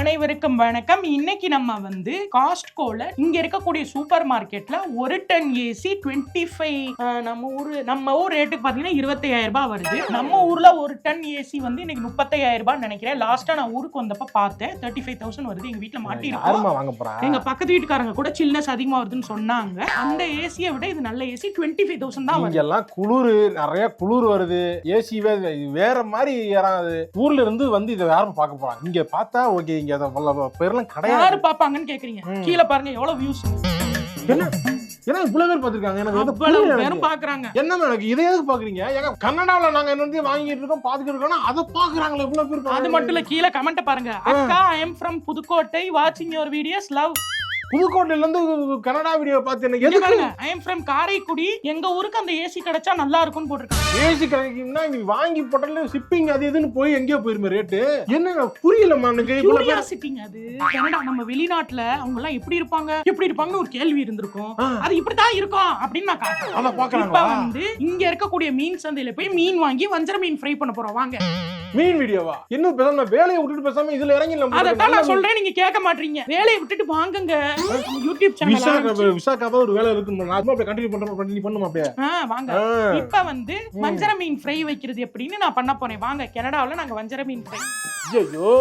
அனைவருக்கும் வணக்கம். இன்னைக்கு நம்ம வந்து காஸ்ட்கோல இங்க இருக்கக்கூடிய சூப்பர் மார்க்கெட்ல ஒரு டன் ஏசி 25 நம்ம ஊர் ரேட்டுக்கு பாத்தீங்கன்னா 25,000 ரூபாய் வருது. நம்ம ஊர்ல ஒரு டன் ஏசி வந்து இன்னைக்கு 35,000 ரூபாய் நினைக்கிறேன். லாஸ்டா நான் ஊருக்கு வந்தப்ப பார்த்தேன் 35,000 வருது. எங்க வீட்டுல மாட்டிருக்கோம். எங்க பக்கத்து வீட்டுக்காரங்க கூட சில்னஸ் அதிகமா வருதுன்னு சொன்னாங்க. அந்த ஏசியை விட இது நல்ல ஏசி 25,000 தான் வருது. இங்கெல்லாம் குளிர் நிறைய குளிர் வருது. ஏசிவே வேற மாதிரி ஏறாது. ஊர்ல இருந்து வந்து இதை யாரும் பார்க்க போறாங்க. இங்க பார்த்தா ஓகே, இங்க பேர்லாம் கிடையாது. யாரு பாப்பாங்கன்னு கேக்குறீங்க? கீழே பாருங்க எவ்வளவு வியூஸ். என்ன ஏன்னா இவ்வளவு பேர் பாத்துருக்காங்க. எனக்கு அவ்வளவு பேரும் பாக்குறாங்க. என்ன எனக்கு இதை எதுக்கு பாக்குறீங்க? ஏங்க கன்னடாவில நாங்க என்ன வந்து வாங்கிட்டு இருக்கோம், பாத்துக்கிட்டு இருக்கோம், அதை பாக்குறாங்களே இவ்வளவு பேர். அது மட்டும் இல்ல, கீழே கமெண்ட் பாருங்க. அக்கா, ஐ எம் ஃப்ரம் புதுக்கோட்டை, வாட்சிங் யுவர் வீடியோஸ், லவ். புதுக்கோட்டையில இருந்து கனடா வீடியோ பார்த்து எனக்கு எதுக்கு? ஐ எம் ஃப்ரம் காரைக்குடி, எங்க ஊருக்கு அந்த ஏசி கிடைச்சா நல்லா இருக்கும்னு போட்டுருக்காங்க. ஏசி கிடைக்கும்னா நீ வாங்கி போட்டல ஷிப்பிங் அது இதுன்னு போய் எங்கேயோ போயிருமே ரேட்டு. என்ன புரியலமா எனக்கு. கியூரியாசிட்டிங்க அது. கனடா நம்ம வெளிநாட்டுல அவங்க எல்லாம் எப்படி இருப்பாங்கன்னு ஒரு கேள்வி இருந்திருக்கும். அது இப்படிதான் இருக்கும் அப்படின்னு நான் காட்டுறேன். அத பார்க்கறாங்க. இப்ப வந்து இங்க இருக்கக்கூடிய மீன் சந்தையில போய் மீன் வாங்கி வஞ்சர மீன் ஃப்ரை பண்ண போறோம். வாங்க. மீன் வீடியோவா? இன்னும் பேசாம வேலையை விட்டுட்டு பேசாம இதுல இறங்கிடலாம். அதான் நான் சொல்றேன், நீங்க கேட்க மாட்டீங்க. வேலையை விட்டுட்டு வாங்குங்க. யூடியூப் சேனல் விசாக்காவா ஒரு வேலை இருக்கு. நான் அப்படியே கண்டினியூ பண்ணுமா அப்படியே. வாங்க. இப்ப வந்து வஞ்சர மீன் ஃப்ரை வைக்கிறது எப்படின்னு நான் பண்ண போறேன். வாங்க, கனடாவுல நாங்க வஞ்சர மீன் ஃப்ரை. ஐயோ